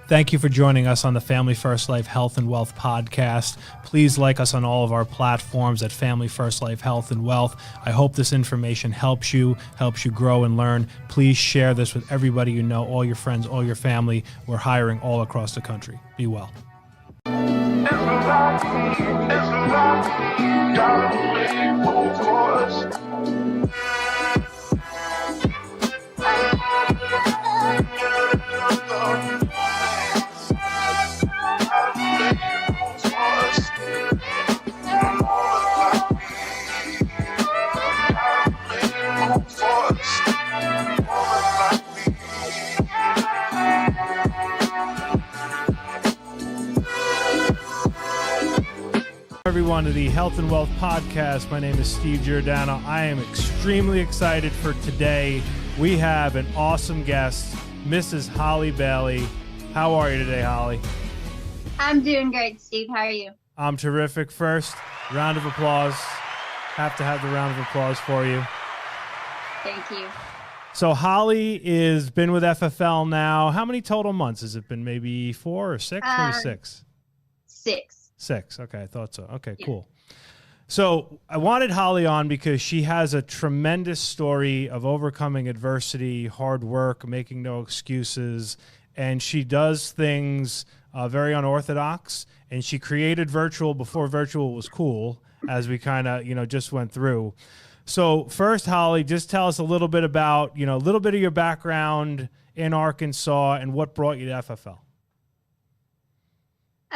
Thank you for joining us on the Family First Life Health and Wealth podcast. Please like us on all of our platforms at Family First Life Health and Wealth. I hope this information helps you grow and learn. Please share this with everybody you know, all your friends, all your family. We're hiring all across the country. Be well. Everyone to the Health and Wealth podcast. My name is Steve Giordano. I am extremely excited for today. We have an awesome guest, Mrs. Holly Bailey. How are you today, Holly? I'm doing great, Steve. How are you? I'm terrific. First, round of applause. Have to have the round of applause for you. Thank you. So Holly is been with FFL now. How many total months has it been? Maybe 4 or 6? Maybe 6. 6. 6. Okay, I thought so. Okay, yeah. Cool. So I wanted Holly on because she has a tremendous story of overcoming adversity, hard work, making no excuses, and she does things very unorthodox. And she created virtual before virtual was cool, as we kind of just went through. So first, Holly, just tell us a little bit about a little bit of your background in Arkansas and what brought you to FFL.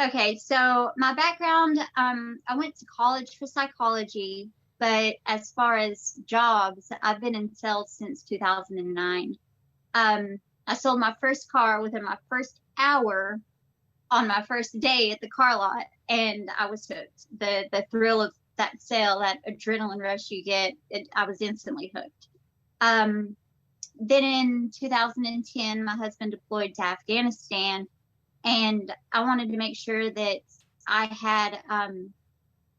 Okay, so my background, I went to college for psychology, but as far as jobs, I've been in sales since 2009. I sold my first car within my first hour on my first day at the car lot, and I was hooked. The thrill of that sale, that adrenaline rush you get, I was instantly hooked. Then in 2010, my husband deployed to Afghanistan. And I wanted to make sure that I had,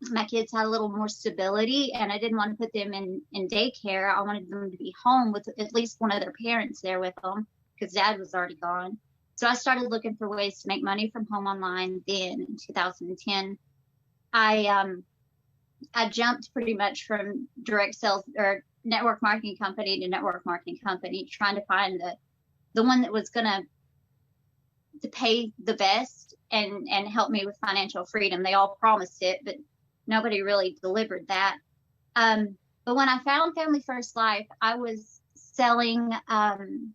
my kids had a little more stability, and I didn't want to put them in daycare. I wanted them to be home with at least one of their parents there with them, because dad was already gone. So I started looking for ways to make money from home online. Then in 2010, I jumped pretty much from direct sales or network marketing company to network marketing company, trying to find the one that was going to pay the best and help me with financial freedom. They all promised it, but nobody really delivered that. But when I found Family First Life, I was selling some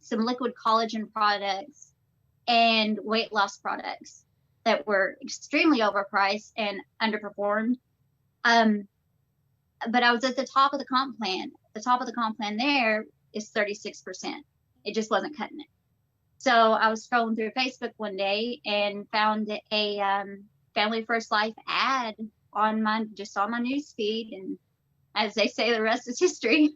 liquid collagen products and weight loss products that were extremely overpriced and underperformed. But I was at the top of the comp plan. The top of the comp plan there is 36%. It just wasn't cutting it. So I was scrolling through Facebook one day and found a Family First Life ad on my news feed, and as they say, the rest is history.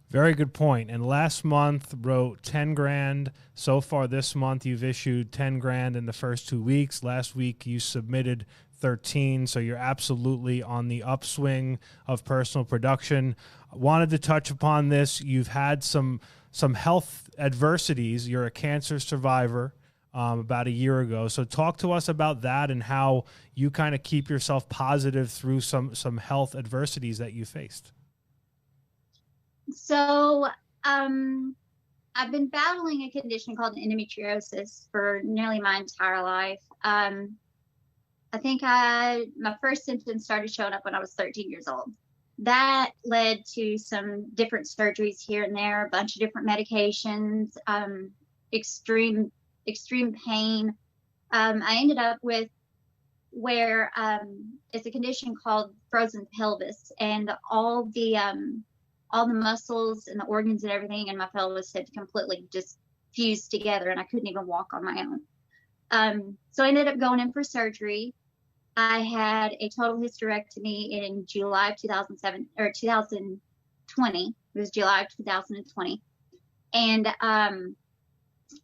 Very good point. And last month wrote 10 grand. So far this month, you've issued 10 grand in the first 2 weeks. Last week you submitted 13. So you're absolutely on the upswing of personal production. I wanted to touch upon this. You've had some health adversities. You're a cancer survivor about a year ago. So talk to us about that and how you kind of keep yourself positive through some health adversities that you faced. So I've been battling a condition called endometriosis for nearly my entire life. I think my first symptoms started showing up when I was 13 years old. That led to some different surgeries here and there, a bunch of different medications, extreme pain. I ended up with where it's a condition called frozen pelvis, and all the muscles and the organs and everything in my pelvis had completely just fused together, and I couldn't even walk on my own. So I ended up going in for surgery. I had a total hysterectomy in July of 2020. It was July of 2020. And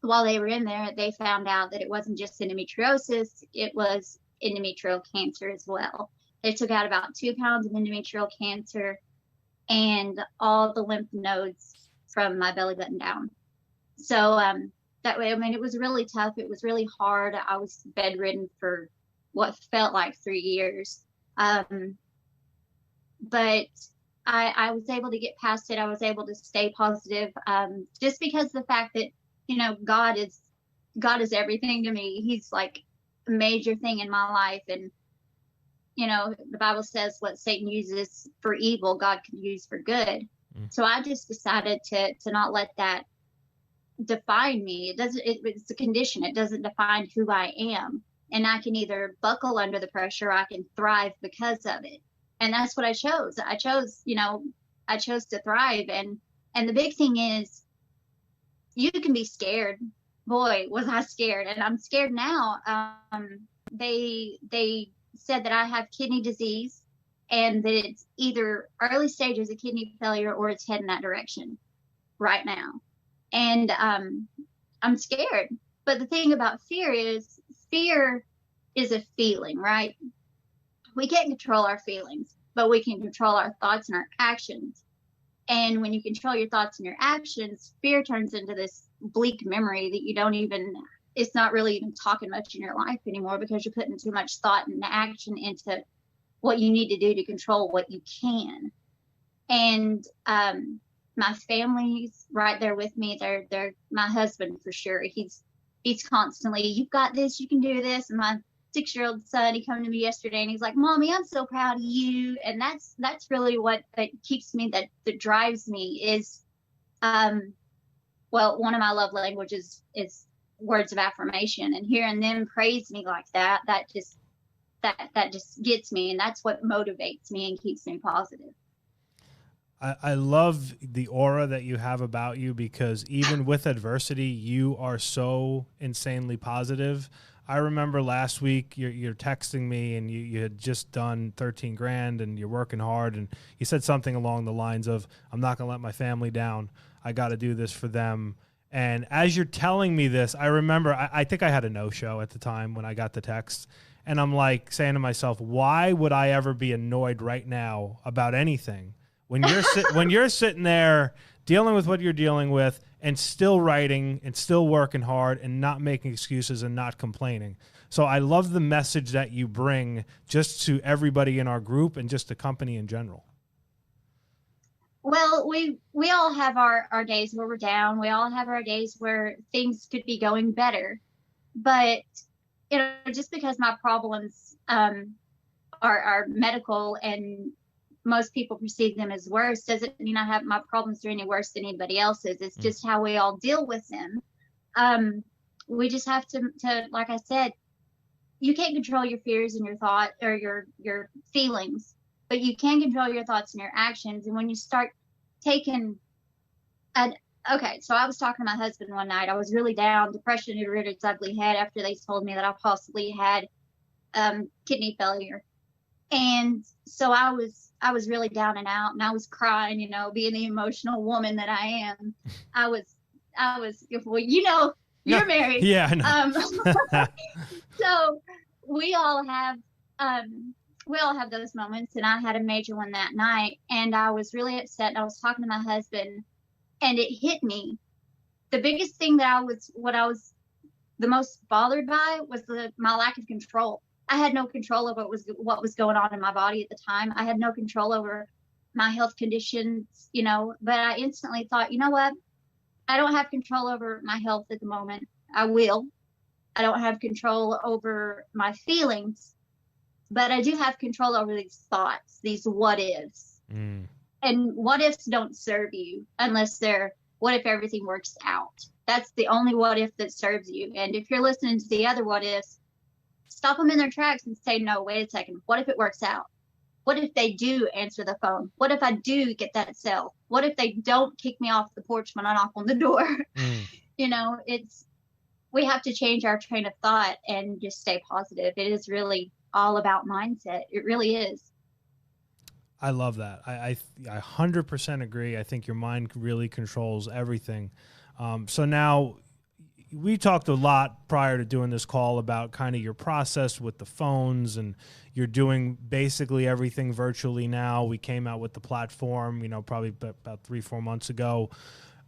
while they were in there, they found out that it wasn't just endometriosis, it was endometrial cancer as well. They took out about 2 pounds of endometrial cancer and all the lymph nodes from my belly button down. So that way, I mean, it was really tough. It was really hard. I was bedridden for what felt like 3 years. But I was able to get past it. I was able to stay positive, just because the fact that, you know, God is everything to me. He's like a major thing in my life. And, you know, the Bible says what Satan uses for evil, God can use for good. So I just decided to not let that define me. It's a condition. It doesn't define who I am. And I can either buckle under the pressure, or I can thrive because of it. And that's what I chose. I chose to thrive. And the big thing is, you can be scared. Boy, was I scared. And I'm scared now. They said that I have kidney disease, and that it's either early stages of kidney failure or it's heading that direction right now. And I'm scared. But the thing about fear is a feeling, right? We can't control our feelings, but we can control our thoughts and our actions. And when you control your thoughts and your actions, fear turns into this bleak memory that you don't even, it's not really even talking much in your life anymore, because you're putting too much thought and action into what you need to do to control what you can. And my family's right there with me. They're my husband for sure. He's constantly, you've got this, you can do this. And my 6-year-old son, he came to me yesterday and he's like, Mommy, I'm so proud of you. And that's really what that keeps me, that drives me is, well, one of my love languages is words of affirmation, and hearing them praise me like that just gets me. And that's what motivates me and keeps me positive. I love the aura that you have about you, because even with adversity, you are so insanely positive. I remember last week you're texting me, and you had just done 13 grand and you're working hard, and you said something along the lines of, I'm not going to let my family down. I got to do this for them. And as you're telling me this, I remember, I think I had a no-show at the time when I got the text. And I'm like saying to myself, why would I ever be annoyed right now about anything? When you're sitting there dealing with what you're dealing with, and still writing and still working hard and not making excuses and not complaining. So I love the message that you bring just to everybody in our group and just the company in general. Well, we all have our days where we're down. We all have our days where things could be going better. But, you know, just because my problems are medical and most people perceive them as worse doesn't mean my problems are any worse than anybody else's. It's just how we all deal with them. We just have to, like I said, you can't control your fears and your thought or your feelings, but you can control your thoughts and your actions. And when you start taking okay, so I was talking to my husband one night. I was really down. Depression had reared its ugly head after they told me that I possibly had kidney failure. And so I was really down and out, and I was crying, you know, being the emotional woman that I am. I was, well, you know, you're married. Yeah, I know. So we all have those moments, and I had a major one that night, and I was really upset. And I was talking to my husband, and it hit me. The biggest thing that I was the most bothered by was my lack of control. I had no control over what was going on in my body at the time. I had no control over my health conditions, you know, but I instantly thought, you know what? I don't have control over my health at the moment. I will. I don't have control over my feelings, but I do have control over these thoughts, these what ifs. And what ifs don't serve you unless they're, what if everything works out? That's the only what if that serves you. And if you're listening to the other what ifs, stop them in their tracks and say, no, wait a second. What if it works out? What if they do answer the phone? What if I do get that sale? What if they don't kick me off the porch when I knock on the door? You know, we have to change our train of thought and just stay positive. It is really all about mindset. It really is. I love that. I 100% agree. I think your mind really controls everything. So now we talked a lot prior to doing this call about kind of your process with the phones, and you're doing basically everything virtually now. We came out with the platform, probably about 3-4 months ago.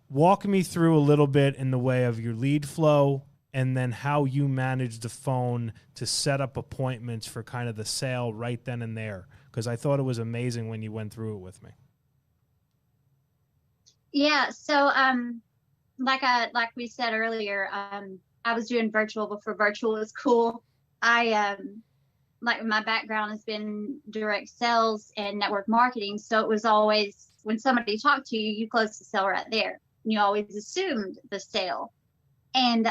Walk me through a little bit in the way of your lead flow, and then how you manage the phone to set up appointments for kind of the sale right then and there. Because I thought it was amazing when you went through it with me. Yeah. So, like we said earlier, I was doing virtual before virtual was cool. Like my background has been direct sales and network marketing. So it was always, when somebody talked to you, you closed the sale right there. You always assumed the sale. And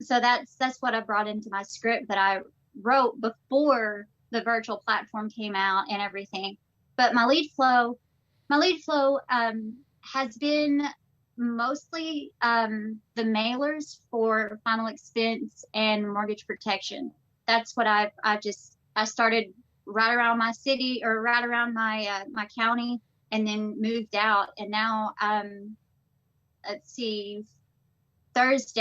so that's what I brought into my script that I wrote before the virtual platform came out and everything. But my lead flow has been mostly the mailers for final expense and mortgage protection. That's what I started right around my city, or right around my my county, and then moved out. And now let's see, last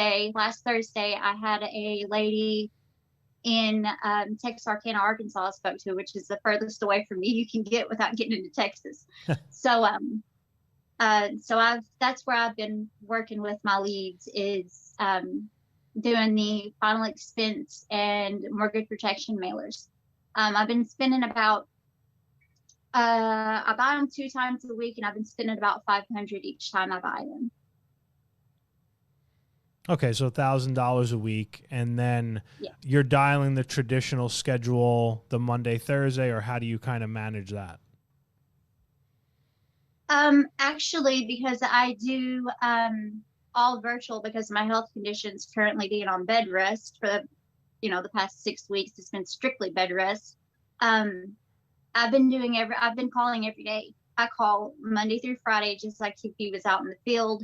Thursday, I had a lady in Texarkana, Arkansas I spoke to, which is the furthest away from me you can get without getting into Texas. So that's where I've been working with my leads, is doing the final expense and mortgage protection mailers. I've been spending about I buy them 2 times a week, and I've been spending about $500 each time I buy them. Okay, so $1,000 a week, and then you're dialing the traditional schedule, the Monday, Thursday, or how do you kind of manage that? Actually, because I do all virtual, because of my health conditions, currently being on bed rest for the past 6 weeks, it's been strictly bed rest. I've been calling every day. I call Monday through Friday, just like if he was out in the field,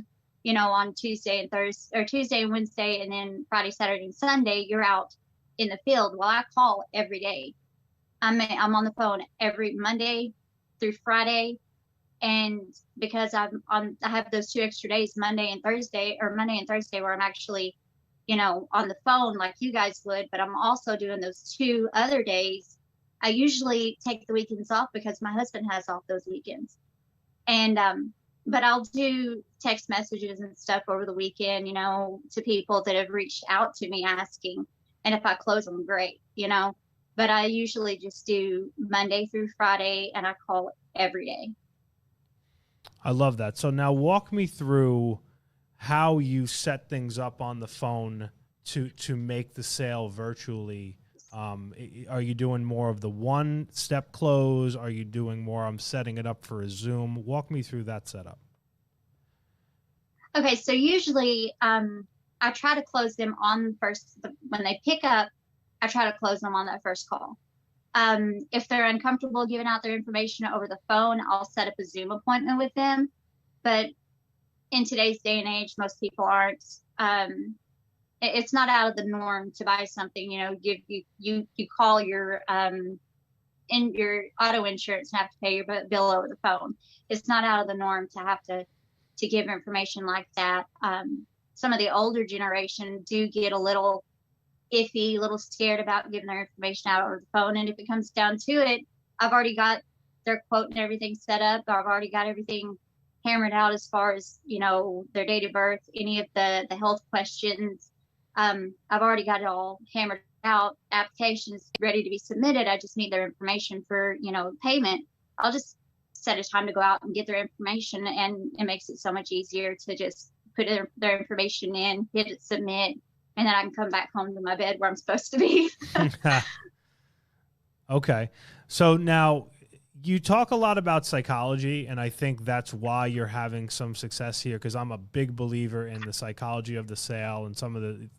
on Tuesday and Thursday, or Tuesday and Wednesday, and then Friday, Saturday, and Sunday, you're out in the field. Well, I call every day. I'm on the phone every Monday through Friday. And because I have those 2 extra days, Monday and Thursday, where I'm actually, on the phone like you guys would, but I'm also doing those 2 other days. I usually take the weekends off because my husband has off those weekends. And, but I'll do text messages and stuff over the weekend, to people that have reached out to me asking. And if I close them, great, but I usually just do Monday through Friday, and I call every day. I love that. So now walk me through how you set things up on the phone to make the sale virtually. Are you doing more of the one-step close? Are you doing more, I'm setting it up for a Zoom? Walk me through that setup. Okay, so usually I try to close them on when they pick up, I try to close them on that first call. If they're uncomfortable giving out their information over the phone, I'll set up a Zoom appointment with them. But in today's day and age, most people aren't. It's not out of the norm to buy something. You call your in your auto insurance and have to pay your bill over the phone. It's not out of the norm to have to give information like that. Some of the older generation do get a little iffy, a little scared about giving their information out over the phone. And if it comes down to it, I've already got their quote and everything set up. I've already got everything hammered out as far as, their date of birth, any of the health questions. I've already got it all hammered out. Applications ready to be submitted. I just need their information for, payment. I'll just set a time to go out and get their information, and it makes it so much easier to just put their information in, hit it, submit, and then I can come back home to my bed where I'm supposed to be. Okay. So now you talk a lot about psychology, and I think that's why you're having some success here, because I'm a big believer in the psychology of the sale and some of the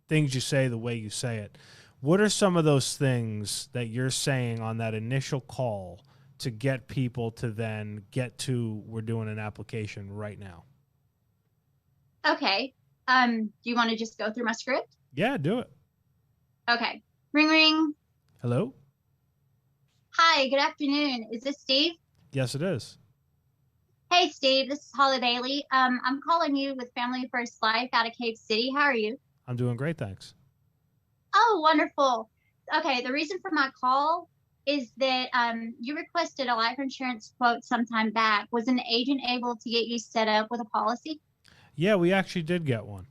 things you say, the way you say it. What are some of those things that you're saying on that initial call to get people to then get to, we're doing an application right now? Okay. Do you want to just go through my script? Yeah, do it. Okay. Ring, ring. Hello? Hi, good afternoon. Is this Steve? Yes, it is. Hey, Steve, this is Holly Bailey. I'm calling you with Family First Life out of Cave City. How are you? I'm doing great, thanks. Oh, wonderful. Okay, the reason for my call is that you requested a life insurance quote sometime back. Was an agent able to get you set up with a policy? Yeah, we actually did get one.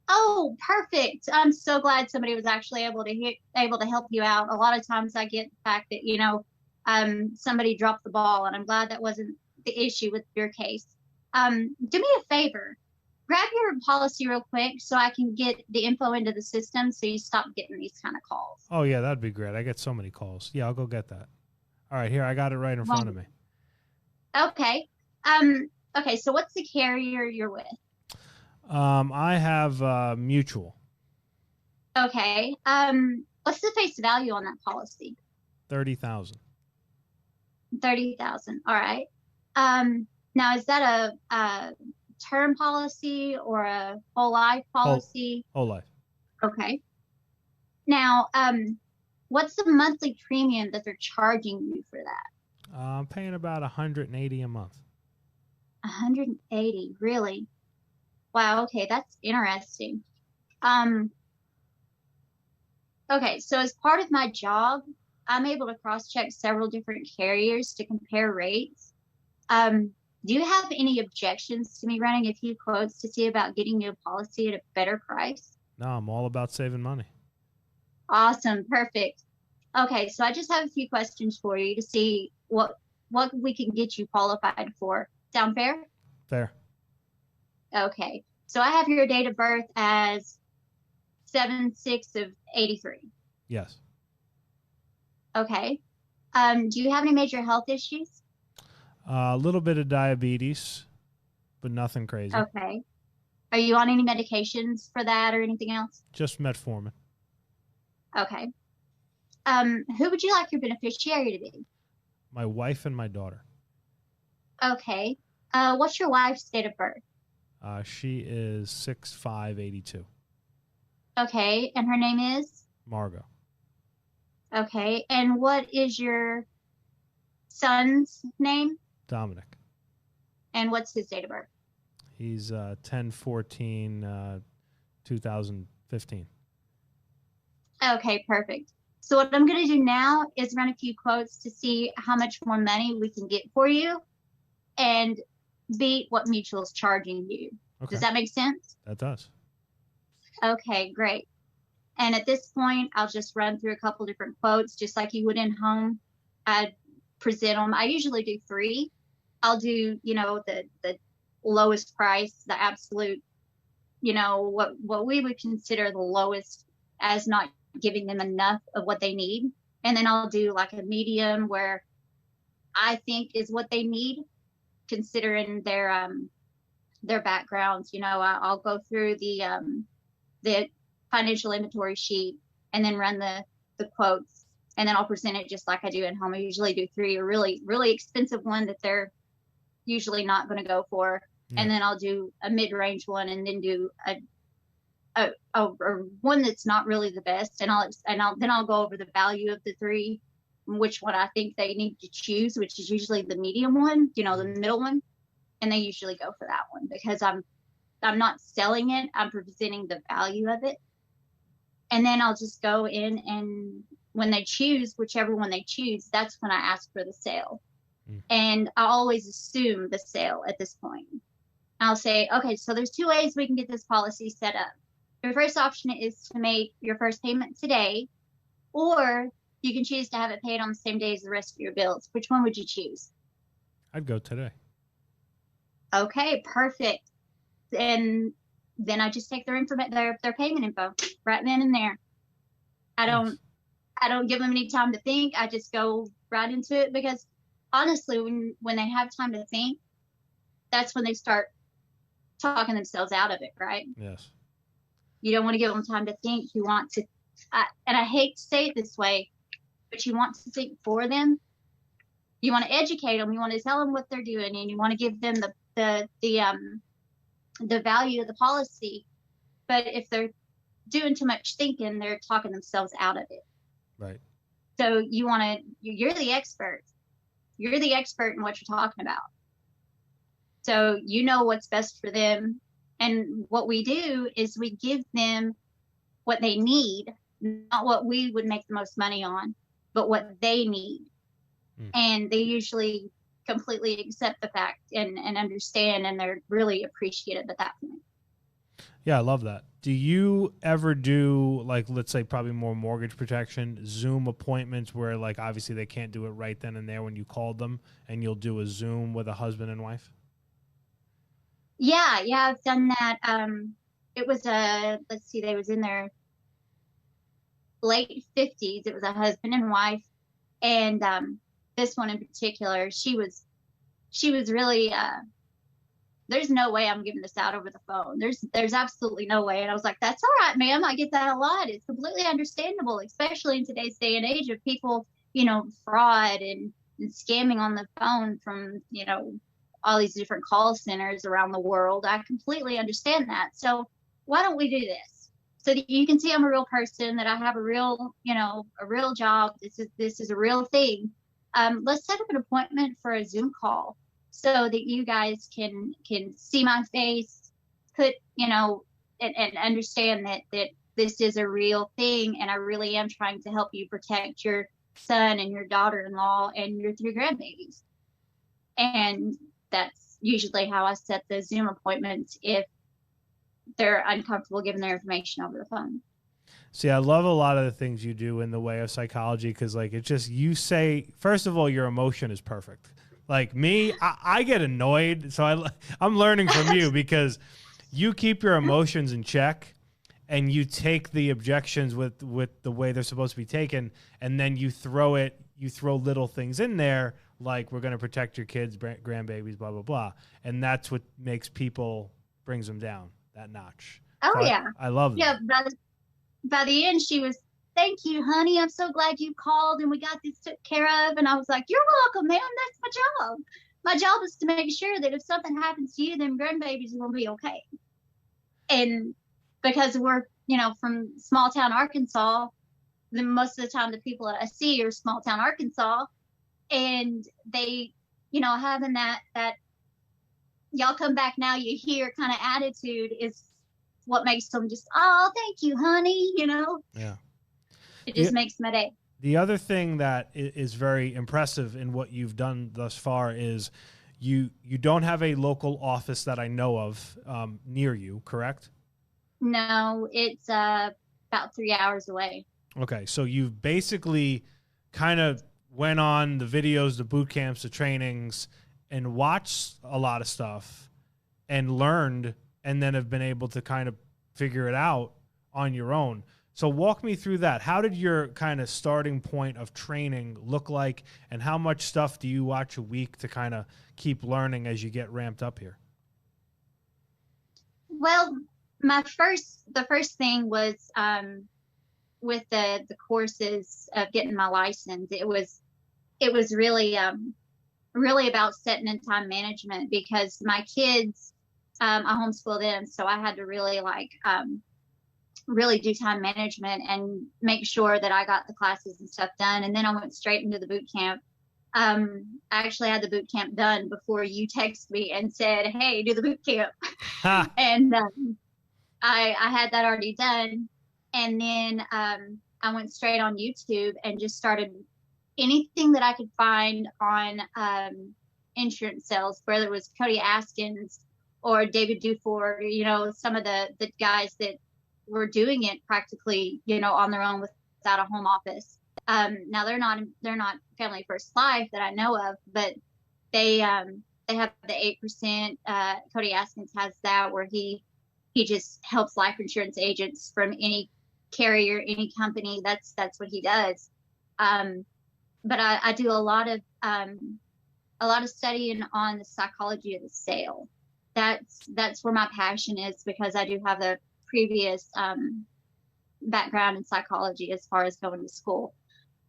Oh, perfect. I'm so glad somebody was actually able to help you out. A lot of times I get the fact that, somebody dropped the ball, and I'm glad that wasn't the issue with your case. Do me a favor. Grab your policy real quick so I can get the info into the system so you stop getting these kind of calls. Oh, yeah, that'd be great. I get so many calls. Yeah, I'll go get that. All right, here, I got it right in front of me. Okay. Okay, so what's the carrier you're with? I have Mutual. Okay. What's the face value on that policy? 30,000. 30,000. All right. Now is that a term policy or a whole life policy? Whole life. Okay. Now, what's the monthly premium that they're charging you for that? I'm paying about 180 a month. 180, really? Wow, okay, that's interesting. Okay, so as part of my job, I'm able to cross-check several different carriers to compare rates. Do you have any objections to me running a few quotes to see about getting you a policy at a better price? No, I'm all about saving money. Awesome, perfect. Okay, so I just have a few questions for you to see what we can get you qualified for. Sound fair? Fair. Okay, so I have your date of birth as 7/6 of 83. Yes. Okay. Do you have any major health issues? A little bit of diabetes, but nothing crazy. Okay. Are you on any medications for that or anything else? Just metformin. Okay. Who would you like your beneficiary to be? My wife and my daughter. Okay. What's your wife's date of birth? She is 6/5/82. Okay. And her name is? Margot. Okay. And what is your son's name? Dominic. And what's his date of birth? He's 10/14/2015. Okay, perfect. So what I'm going to do now is run a few quotes to see how much more money we can get for you and beat what Mutual's charging you. Okay. Does that make sense? That does. Okay, great. And at this point, I'll just run through a couple different quotes, just like you would in home. I'd present them. I usually do 3. I'll do, the lowest price, the absolute, what we would consider the lowest as not giving them enough of what they need. And then I'll do like a medium where I think is what they need, considering their backgrounds. I'll go through the financial inventory sheet and then run the quotes, and then I'll present it just like I do at home. I usually do 3, a really, really expensive one that they're usually not going to go for. Yeah. And then I'll do a mid-range one, and then do a one that's not really the best. And I'll go over the value of the 3, which one I think they need to choose, which is usually the medium one, the middle one. And they usually go for that one because I'm not selling it. I'm presenting the value of it. And then I'll just go in, and when they choose, whichever one they choose, that's when I ask for the sale. And I always assume the sale at this point. I'll say, okay, so there's 2 ways we can get this policy set up. Your first option is to make your first payment today, or you can choose to have it paid on the same day as the rest of your bills. Which one would you choose? I'd go today. Okay, perfect. And then I just take their payment info right then and there. I don't give them any time to think. I just go right into it, because honestly, when they have time to think, that's when they start talking themselves out of it, right? Yes. You don't want to give them time to think. You want to, and I hate to say it this way, but you want to think for them. You want to educate them. You want to tell them what they're doing, and you want to give them the value of the policy. But if they're doing too much thinking, they're talking themselves out of it. Right. So you're the expert. You're the expert in what you're talking about. So you know what's best for them. And what we do is we give them what they need, not what we would make the most money on, but what they need. And they usually completely accept the fact and understand, and they're really appreciative at that point. Yeah, I love that. Do you ever do, like, let's say probably more mortgage protection, Zoom appointments where, like, obviously they can't do it right then and there when you called them, and you'll do a Zoom with a husband and wife? Yeah, I've done that. It was let's see, they was in their late 50s. It was a husband and wife. And this one in particular, she was really there's no way I'm giving this out over the phone. There's absolutely no way. And I was like, that's all right, ma'am. I get that a lot. It's completely understandable, especially in today's day and age of people, fraud and scamming on the phone from, all these different call centers around the world. I completely understand that. So why don't we do this? So that you can see I'm a real person, that I have a real, a real job. This is a real thing. Let's set up an appointment for a Zoom call so that you guys can see my face, put, and understand that this is a real thing. And I really am trying to help you protect your son and your daughter-in-law and your 3 grandbabies. And that's usually how I set the Zoom appointments if they're uncomfortable giving their information over the phone. See, I love a lot of the things you do in the way of psychology because, like, it's just you say, first of all, your emotion is perfect. Like me, I get annoyed, so I'm learning from you because you keep your emotions in check and you take the objections with the way they're supposed to be taken, and then you throw little things in there like we're going to protect your kids, grandbabies, blah, blah, blah. And that's what brings them down that notch. Oh, so yeah. I love that. Yeah, by the end, she was, thank you, honey. I'm so glad you called and we got this took care of. And I was like, you're welcome, ma'am. That's my job. My job is to make sure that if something happens to you, them grandbabies will be okay. And because we're, from small town Arkansas, most of the time the people that I see are small town Arkansas, and they, having that y'all come back now, you hear kind of attitude is what makes them just, oh, thank you, honey. Yeah. It just makes my day. The other thing that is very impressive in what you've done thus far is you don't have a local office that I know of near you, correct? No, it's about 3 hours away. Okay, so you've basically kind of went on the videos, the boot camps, the trainings, and watched a lot of stuff and learned, and then have been able to kind of figure it out on your own. So walk me through that. How did your kind of starting point of training look like, and how much stuff do you watch a week to kind of keep learning as you get ramped up here? Well, the first thing was with the courses of getting my license. It was really really about setting in time management, because my kids, I homeschool them, so I had to really really do time management and make sure that I got the classes and stuff done. And then I went straight into the boot camp. I actually had the boot camp done before you texted me and said, hey, do the boot camp. And I had that already done. And then I went straight on YouTube and just started anything that I could find on insurance sales, whether it was Cody Askins or David Duford, some of the guys that were doing it practically, on their own without a home office. Now they're not Family First Life that I know of, but they have the 8%. Cody Askins has that, where he just helps life insurance agents from any carrier, any company. That's what he does. But I do a lot of studying on the psychology of the sale. That's where my passion is, because I do have a previous background in psychology as far as going to school.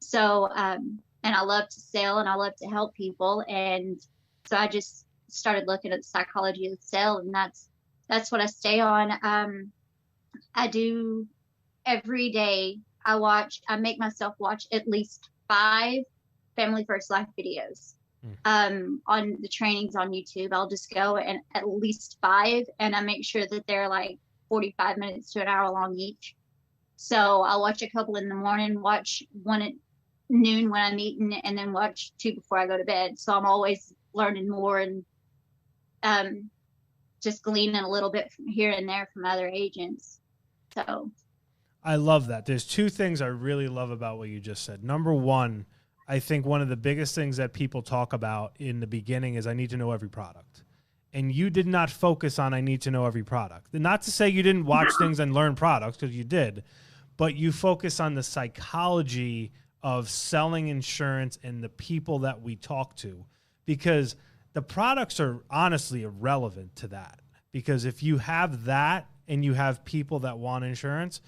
So, and I love to sell and I love to help people. And so I just started looking at the psychology of the sale, and that's what I stay on. I do every day. I make myself watch at least 5 Family First Life videos. on the trainings on YouTube. I'll just go and at least 5, and I make sure that they're like 45 minutes to an hour long each. So I'll watch a couple in the morning, watch one at noon when I'm eating, and then watch 2 before I go to bed. So I'm always learning more and just gleaning a little bit from here and there from other agents. So I love that. There's 2 things I really love about what you just said. Number one, I think one of the biggest things that people talk about in the beginning is I need to know every product. And you did not focus on I need to know every product. Not to say you didn't watch things and learn products, because you did, but you focus on the psychology of selling insurance and the people that we talk to, because the products are honestly irrelevant to that. Because if you have that and you have people that want insurance,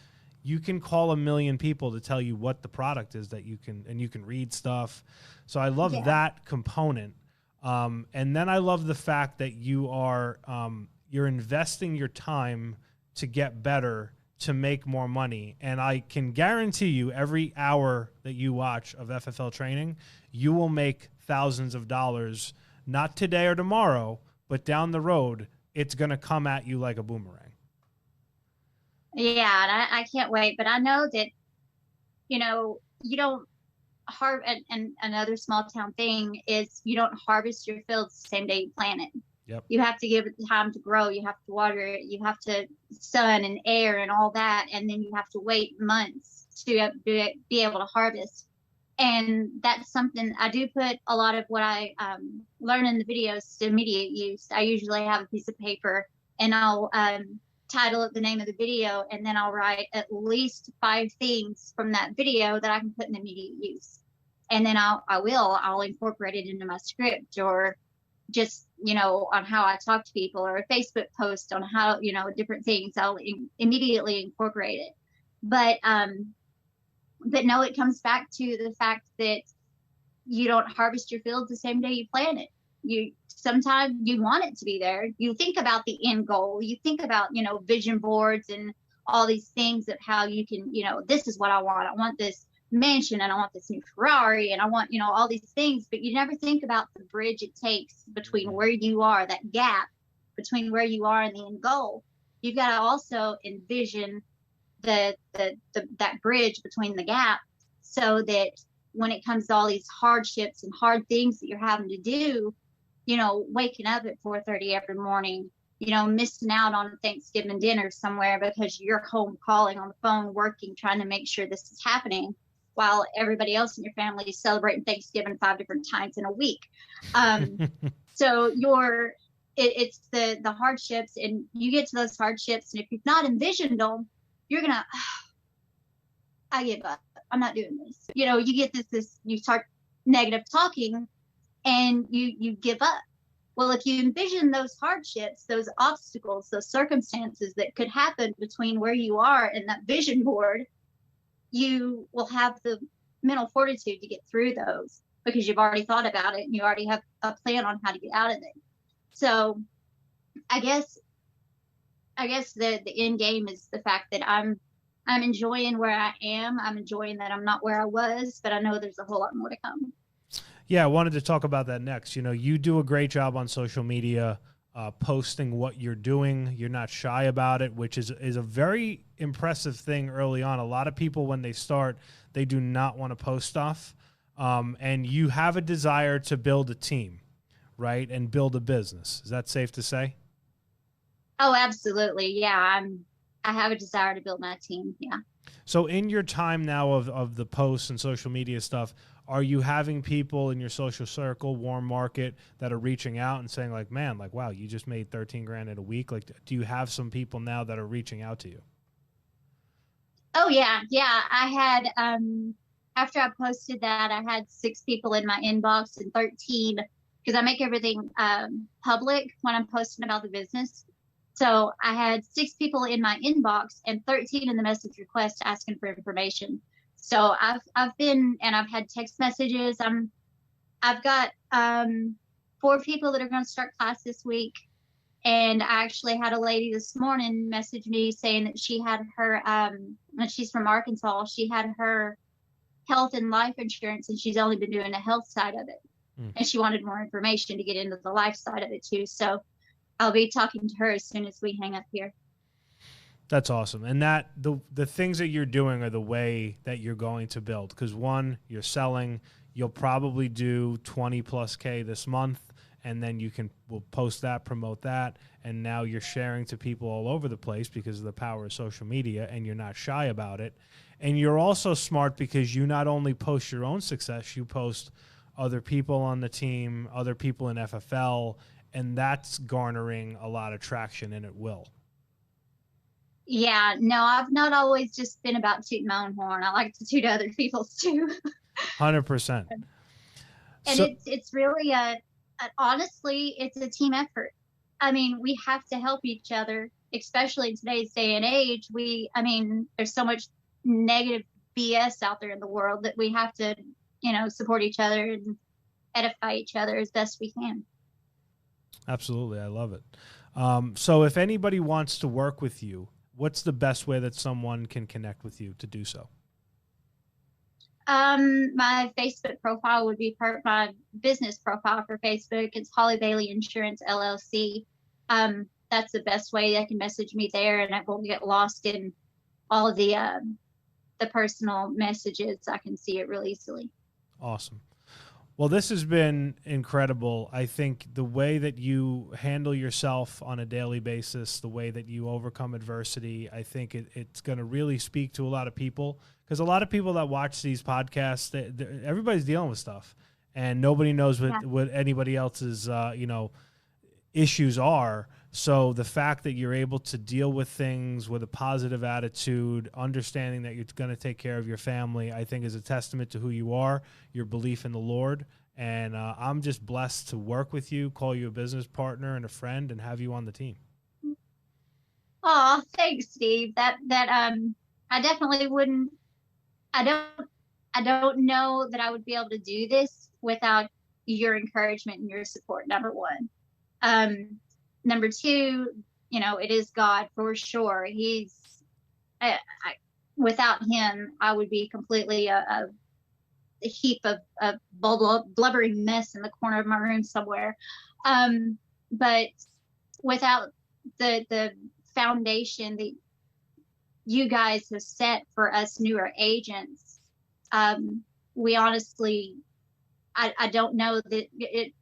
you can call a million people to tell you what the product is that you can, and you can read stuff. So I love that component. And then I love the fact that you are, you're investing your time to get better, to make more money. And I can guarantee you every hour that you watch of FFL training, you will make thousands of dollars, not today or tomorrow, but down the road, it's going to come at you like a boomerang. yeah, and I can't wait. But I know that, you know, you don't and another small town thing is you don't harvest your fields the same day you plant it. Yep. You have to give it time to grow. You have to water it. You have to sun and air and all that. And then you have to wait months to be able to harvest. And that's something I do put a lot of what I learn in the videos to immediate use. I usually have a piece of paper and I'll title it the name of the video, and then I'll write at least 5 things from that video that I can put in immediate use. And then I'll incorporate it into my script, or just, you know, on how I talk to people, or a Facebook post on how, you know, different things. I'll immediately incorporate it. But no, it comes back to the fact that you don't harvest your fields the same day you plant it. Sometimes you want it to be there. You think about the end goal. You think about, you know, vision boards and all these things of how you can, you know, this is what I want. I want this mansion, and I want this new Ferrari, and I want, you know, all these things. But you never think about the bridge it takes between where you are, that gap between where you are and the end goal. You've got to also envision that bridge between the gap, so that when it comes to all these hardships and hard things that you're having to do, you know, waking up at 4:30 every morning, you know, missing out on Thanksgiving dinner somewhere because you're home calling on the phone, working, trying to make sure this is happening, while everybody else in your family is celebrating Thanksgiving 5 different times in a week. So it's the hardships, and you get to those hardships, and if you've not envisioned them, you're gonna, I give up. I'm not doing this. You know, you get this, you start negative talking, and you give up. Well, if you envision those hardships, those obstacles, those circumstances that could happen between where you are and that vision board, you will have the mental fortitude to get through those, because you've already thought about it and you already have a plan on how to get out of it. So I guess the end game is the fact that I'm enjoying where I am. I'm enjoying that I'm not where I was, but I know there's a whole lot more to come. Yeah, I wanted to talk about that next. You know, you do a great job on social media, posting what you're doing. You're not shy about it, which is a very impressive thing early on. A lot of people, when they start, they do not want to post stuff. And you have a desire to build a team, right? And build a business. Is that safe to say? Oh, absolutely. Yeah, I have a desire to build my team. Yeah. So in your time now of the posts and social media stuff, are you having people in your social circle, warm market, that are reaching out and saying like, man, like, wow, you just made 13 grand in a week? Like, do you have some people now that are reaching out to you? Oh yeah. Yeah. I had, after I posted that, I had 6 people in my inbox, and 13, because I make everything public when I'm posting about the business. So I had 6 people in my inbox and 13 in the message request asking for information. So I've been, and I've had text messages. I've got 4 people that are going to start class this week. And I actually had a lady this morning message me saying that she had her, and she's from Arkansas, she had her health and life insurance, and she's only been doing the health side of it. and she wanted more information to get into the life side of it too. So I'll be talking to her as soon as we hang up here. That's awesome. And that the things that you're doing are the way that you're going to build. Because one, you're selling, you'll probably do 20 plus K this month, and then we'll post that, promote that. And now you're sharing to people all over the place because of the power of social media, and you're not shy about it. And you're also smart because you not only post your own success, you post other people on the team, other people in FFL, and that's garnering a lot of traction, and it will. Yeah, no, I've not always just been about tooting my own horn. I like to toot other people's too. 100%. And so, it's really honestly, it's a team effort. I mean, we have to help each other, especially in today's day and age. There's so much negative BS out there in the world that we have to, support each other and edify each other as best we can. Absolutely. I love it. So if anybody wants to work with you, what's the best way that someone can connect with you to do so? My Facebook profile would be my business profile for Facebook. It's Holly Bailey Insurance LLC. That's the best way. They can message me there, and it won't get lost in all of the personal messages. I can see it real easily. Awesome. Well, this has been incredible. I think the way that you handle yourself on a daily basis, the way that you overcome adversity, I think it's going to really speak to a lot of people, because a lot of people that watch these podcasts, everybody's dealing with stuff, and nobody knows what anybody else's issues are. So the fact that you're able to deal with things with a positive attitude, understanding that you're going to take care of your family, I think is a testament to who you are, your belief in the Lord. And I'm just blessed to work with you, call you a business partner and a friend, and have you on the team. Oh, thanks, Steve. That I definitely wouldn't. I don't know that I would be able to do this without your encouragement and your support. Number one. Number two, it is God for sure. Without him, I would be completely a heap of blubbering mess in the corner of my room somewhere. But without the foundation that you guys have set for us newer agents, we honestly, I don't know that it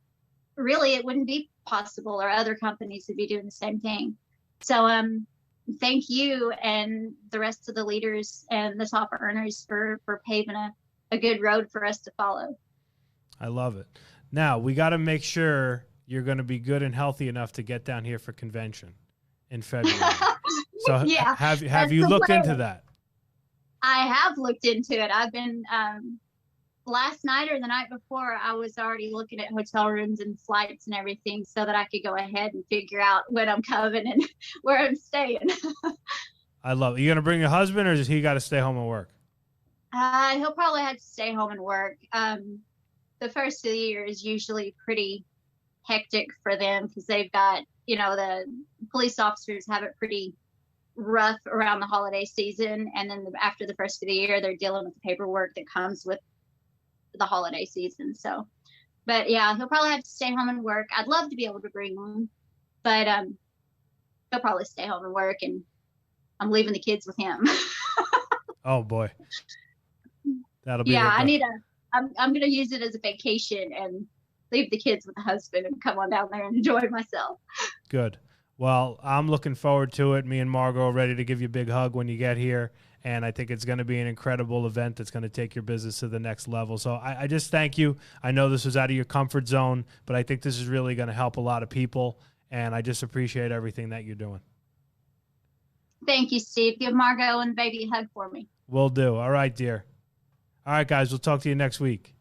wouldn't be possible, or other companies would be doing the same thing. So thank you and the rest of the leaders and the top earners for paving a good road for us to follow. I love it. Now we got to make sure you're going to be good and healthy enough to get down here for convention in February. So yeah, have you looked into that? I have looked into it. I've been last night or the night before, I was already looking at hotel rooms and flights and everything so that I could go ahead and figure out when I'm coming and where I'm staying. I love it. You going to bring your husband, or does he got to stay home and work? He'll probably have to stay home and work. The first of the year is usually pretty hectic for them because they've got, the police officers have it pretty rough around the holiday season. And then after the first of the year, they're dealing with the paperwork that comes with the holiday season. So, but yeah, he'll probably have to stay home and work. I'd love to be able to bring him, but he'll probably stay home and work, and I'm leaving the kids with him. Oh boy, that'll be I'm gonna use it as a vacation and leave the kids with the husband and come on down there and enjoy myself. Good. Well, I'm looking forward to it. Me and Margot are ready to give you a big hug when you get here. And I think it's going to be an incredible event that's going to take your business to the next level. So I just thank you. I know this was out of your comfort zone, but I think this is really going to help a lot of people. And I just appreciate everything that you're doing. Thank you, Steve. Give Margot and the baby a hug for me. Will do. All right, dear. All right, guys. We'll talk to you next week.